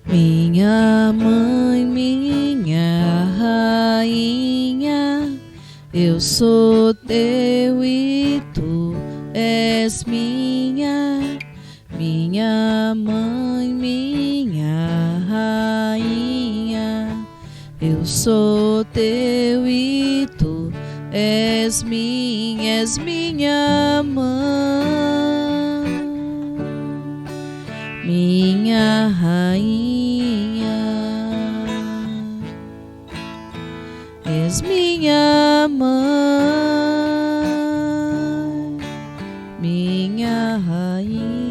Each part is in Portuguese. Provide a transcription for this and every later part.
Minha mãe, minha rainha, eu sou teu e tu és minha. Minha mãe, minha rainha, eu sou teu e tu és minha mãe, minha rainha, és minha mãe, minha rainha.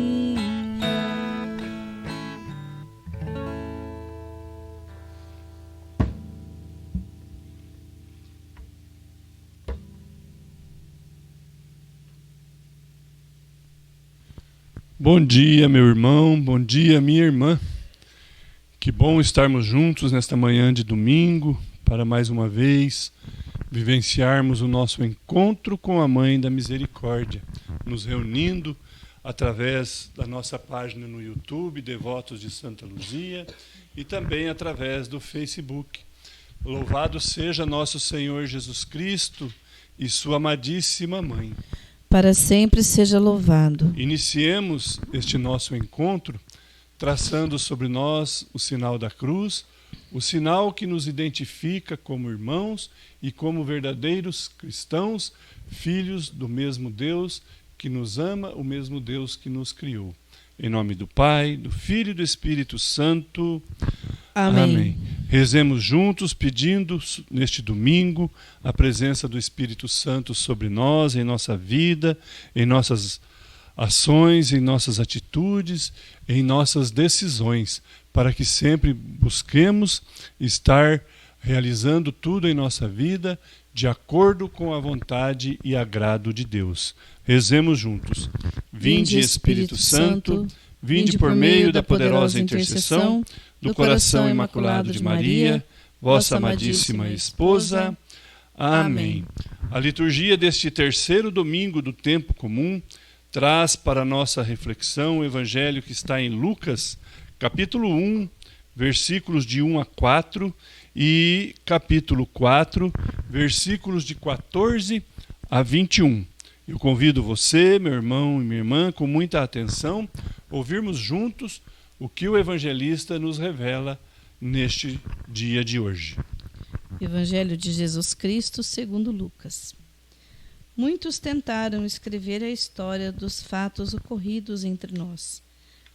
Bom dia, meu irmão, bom dia, minha irmã. Que bom estarmos juntos nesta manhã de domingo para mais uma vez vivenciarmos o nosso encontro com a Mãe da Misericórdia, nos reunindo através da nossa página no YouTube, Devotos de Santa Luzia, e também através do Facebook. Louvado seja nosso Senhor Jesus Cristo e sua amadíssima Mãe. Para sempre seja louvado. Iniciemos este nosso encontro traçando sobre nós o sinal da cruz, o sinal que nos identifica como irmãos e como verdadeiros cristãos, filhos do mesmo Deus que nos ama, o mesmo Deus que nos criou. Em nome do Pai, do Filho e do Espírito Santo. Amém. Amém. Rezemos juntos, pedindo neste domingo a presença do Espírito Santo sobre nós, em nossa vida, em nossas ações, em nossas atitudes, em nossas decisões, para que sempre busquemos estar realizando tudo em nossa vida de acordo com a vontade e agrado de Deus. Rezemos juntos. Vinde, Espírito Santo, vinde por meio da poderosa intercessão do coração imaculado de Maria, vossa amadíssima esposa. Amém. A liturgia deste terceiro domingo do tempo comum traz para nossa reflexão o evangelho que está em Lucas, capítulo 1, versículos de 1 a 4 e capítulo 4, versículos de 14 a 21. Eu convido você, meu irmão e minha irmã, com muita atenção, ouvirmos juntos o que o evangelista nos revela neste dia de hoje. Evangelho de Jesus Cristo segundo Lucas. Muitos tentaram escrever a história dos fatos ocorridos entre nós,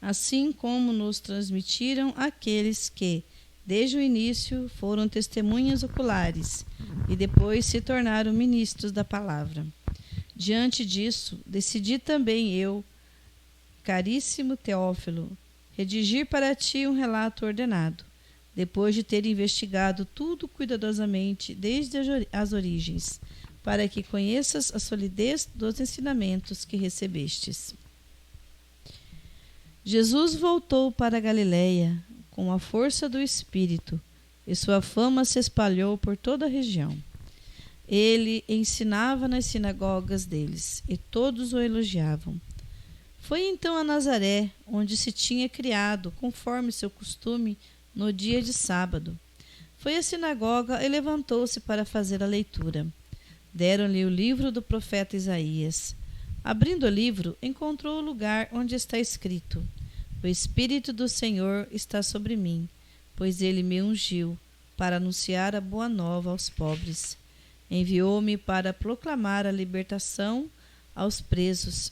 assim como nos transmitiram aqueles que, desde o início, foram testemunhas oculares e depois se tornaram ministros da palavra. Diante disso, decidi também eu, caríssimo Teófilo, redigir para ti um relato ordenado, depois de ter investigado tudo cuidadosamente desde as origens, para que conheças a solidez dos ensinamentos que recebestes. Jesus voltou para a Galiléia com a força do Espírito, e sua fama se espalhou por toda a região. Ele ensinava nas sinagogas deles, e todos o elogiavam. Foi então a Nazaré, onde se tinha criado, conforme seu costume, no dia de sábado. Foi à sinagoga e levantou-se para fazer a leitura. Deram-lhe o livro do profeta Isaías. Abrindo o livro, encontrou o lugar onde está escrito: O Espírito do Senhor está sobre mim, pois ele me ungiu para anunciar a boa nova aos pobres. Enviou-me para proclamar a libertação aos presos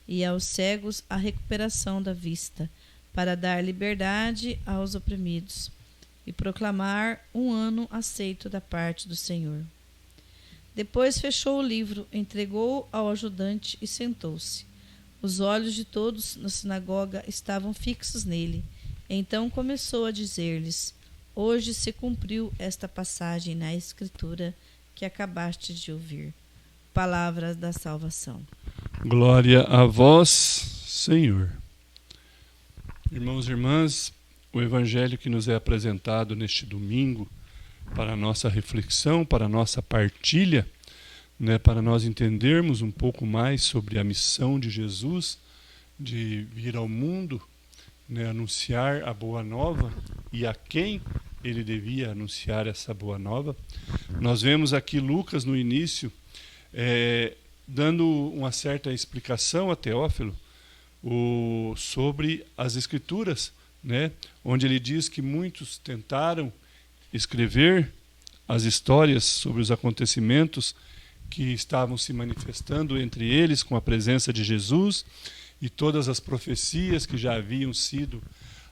e aos cegos a recuperação da vista, para dar liberdade aos oprimidos e proclamar um ano aceito da parte do Senhor. Depois fechou o livro, entregou-o ao ajudante e sentou-se. Os olhos de todos na sinagoga estavam fixos nele. Então começou a dizer-lhes: Hoje se cumpriu esta passagem na Escritura que acabaste de ouvir. Palavras da salvação. Glória a vós, Senhor. Irmãos e irmãs, o evangelho que nos é apresentado neste domingo para a nossa reflexão, para a nossa partilha, para nós entendermos um pouco mais sobre a missão de Jesus de vir ao mundo, né, anunciar a boa nova e a quem ele devia anunciar essa boa nova. Nós vemos aqui Lucas no início dando uma certa explicação a Teófilo sobre as Escrituras, né, onde ele diz que muitos tentaram escrever as histórias sobre os acontecimentos que estavam se manifestando entre eles com a presença de Jesus e todas as profecias que já haviam sido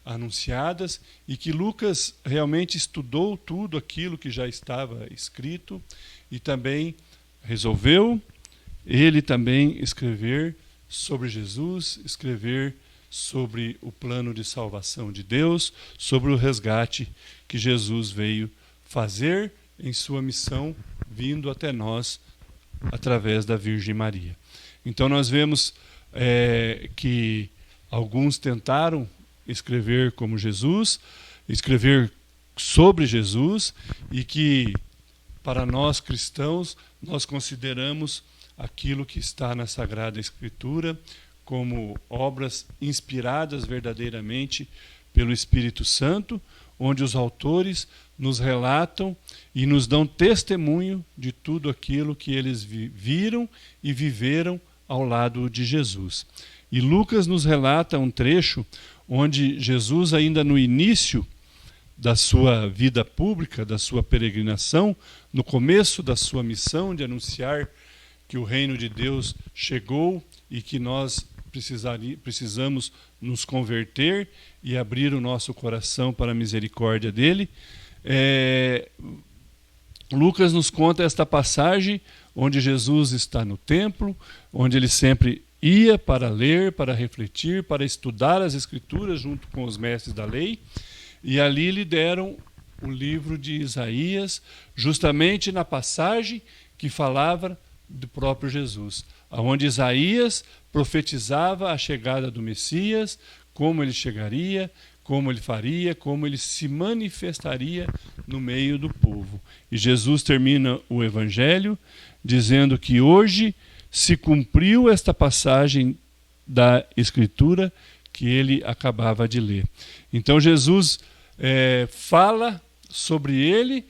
anunciadas, e que Lucas realmente estudou tudo aquilo que já estava escrito e também resolveu ele também escrever sobre Jesus, escrever sobre o plano de salvação de Deus, sobre o resgate que Jesus veio fazer em sua missão, vindo até nós através da Virgem Maria. Então nós vemos que alguns tentaram escrever como Jesus, escrever sobre Jesus, e que para nós cristãos nós consideramos aquilo que está na Sagrada Escritura como obras inspiradas verdadeiramente pelo Espírito Santo, onde os autores nos relatam e nos dão testemunho de tudo aquilo que eles viram e viveram ao lado de Jesus. E Lucas nos relata um trecho onde Jesus, ainda no início da sua vida pública, da sua peregrinação, no começo da sua missão de anunciar que o reino de Deus chegou e que nós precisamos nos converter e abrir o nosso coração para a misericórdia dele, Lucas nos conta esta passagem onde Jesus está no templo, onde ele sempre ia para ler, para refletir, para estudar as Escrituras junto com os mestres da lei, e ali lhe deram o livro de Isaías, justamente na passagem que falava do próprio Jesus, onde Isaías profetizava a chegada do Messias, como ele chegaria, como ele faria, como ele se manifestaria no meio do povo. E Jesus termina o Evangelho dizendo que hoje se cumpriu esta passagem da Escritura que ele acabava de ler. Então Jesus fala sobre ele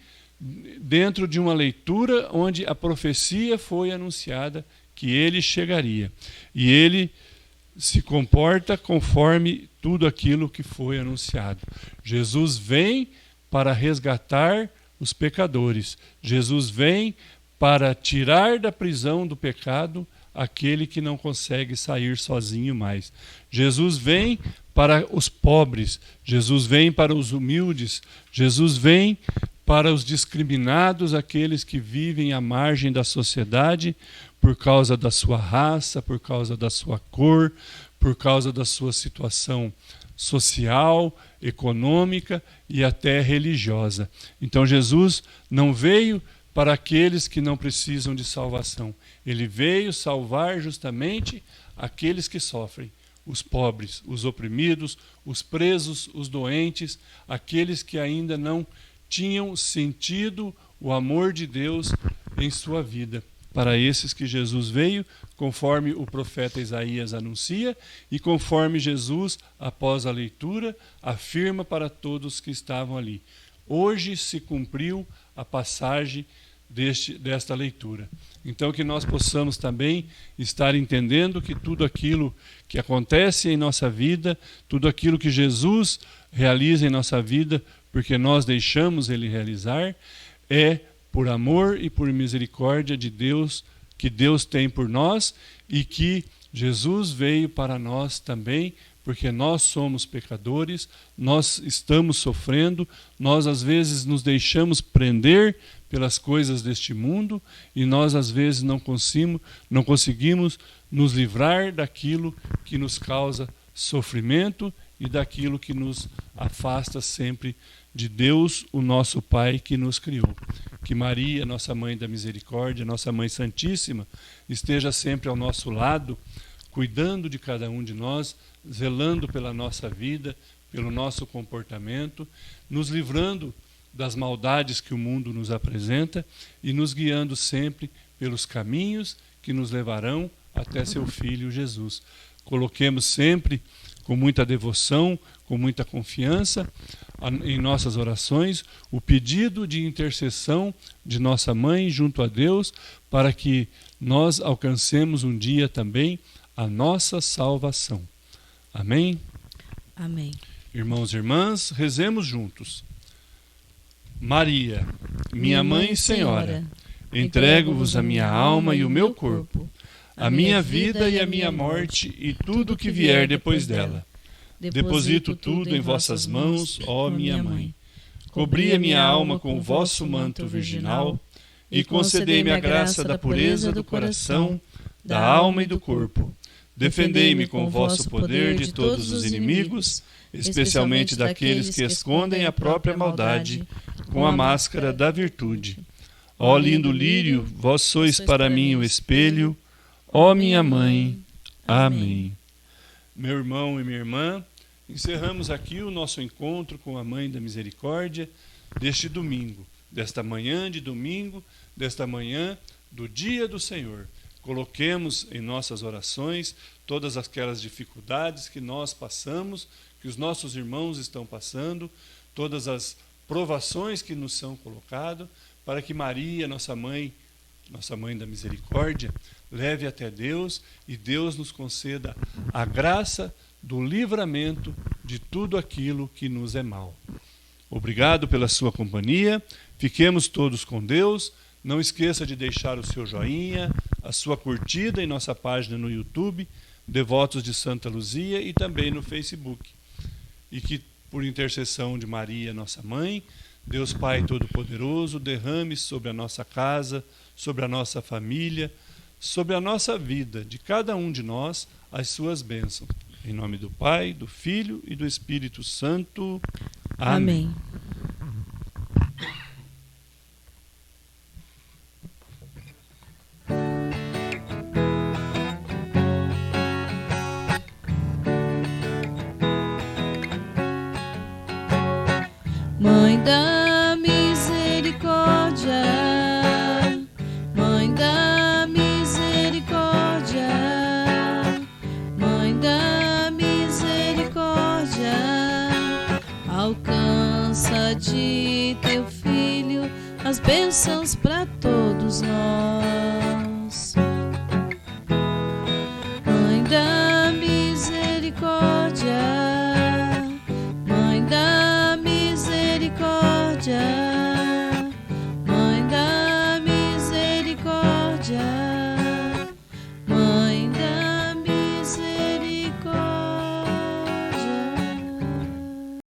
dentro de uma leitura onde a profecia foi anunciada que ele chegaria. E ele se comporta conforme tudo aquilo que foi anunciado. Jesus vem para resgatar os pecadores. Jesus vem para tirar da prisão do pecado aquele que não consegue sair sozinho mais. Jesus vem para os pobres. Jesus vem para os humildes. Jesus vem para os discriminados, aqueles que vivem à margem da sociedade por causa da sua raça, por causa da sua cor, por causa da sua situação social, econômica e até religiosa. Então Jesus não veio para aqueles que não precisam de salvação. Ele veio salvar justamente aqueles que sofrem, os pobres, os oprimidos, os presos, os doentes, aqueles que ainda não tinham sentido o amor de Deus em sua vida. Para esses que Jesus veio, conforme o profeta Isaías anuncia e conforme Jesus, após a leitura, afirma para todos que estavam ali. Hoje se cumpriu a passagem desta leitura. Então que nós possamos também estar entendendo que tudo aquilo que acontece em nossa vida, tudo aquilo que Jesus realiza em nossa vida, porque nós deixamos ele realizar, é por amor e por misericórdia de Deus, que Deus tem por nós, e que Jesus veio para nós também, porque nós somos pecadores, nós estamos sofrendo, nós às vezes nos deixamos prender pelas coisas deste mundo, e nós às vezes não conseguimos nos livrar daquilo que nos causa sofrimento e daquilo que nos afasta sempre de Deus, o nosso Pai que nos criou. Que Maria, nossa Mãe da Misericórdia, nossa Mãe Santíssima, esteja sempre ao nosso lado, cuidando de cada um de nós, zelando pela nossa vida, pelo nosso comportamento, nos livrando das maldades que o mundo nos apresenta e nos guiando sempre pelos caminhos que nos levarão até seu Filho Jesus. Coloquemos sempre com muita devoção, com muita confiança em nossas orações, o pedido de intercessão de nossa mãe junto a Deus, para que nós alcancemos um dia também a nossa salvação. Amém? Amém. Irmãos e irmãs, rezemos juntos. Maria, minha mãe e Senhora, entrego-vos a minha alma e o meu corpo, a minha vida e a minha morte e tudo o que vier depois dela. Deposito tudo em vossas mãos, ó minha mãe. Cobri a minha alma com o vosso manto virginal e concedei-me a graça da pureza do coração, da alma e do corpo. Defendei-me com o vosso poder de todos os inimigos, especialmente daqueles que escondem a própria maldade com a máscara da virtude. Ó lindo lírio, vós sois para mim o espelho, ó minha mãe. Amém. Meu irmão e minha irmã, encerramos aqui o nosso encontro com a Mãe da Misericórdia deste domingo, desta manhã de domingo, desta manhã do dia do Senhor. Coloquemos em nossas orações todas aquelas dificuldades que nós passamos, que os nossos irmãos estão passando, todas as provações que nos são colocadas, para que Maria, nossa mãe da misericórdia, leve até Deus e Deus nos conceda a graça do livramento de tudo aquilo que nos é mal. Obrigado pela sua companhia, fiquemos todos com Deus. Não esqueça de deixar o seu joinha, a sua curtida em nossa página no YouTube, Devotos de Santa Luzia, e também no Facebook. E que, por intercessão de Maria, nossa mãe, Deus Pai Todo-Poderoso, derrame sobre a nossa casa, sobre a nossa família, sobre a nossa vida, de cada um de nós, as suas bênçãos. Em nome do Pai, do Filho e do Espírito Santo. Amém. Mãe da misericórdia, Mãe da misericórdia, Mãe da misericórdia, alcança de teu Filho as bênçãos para todos nós.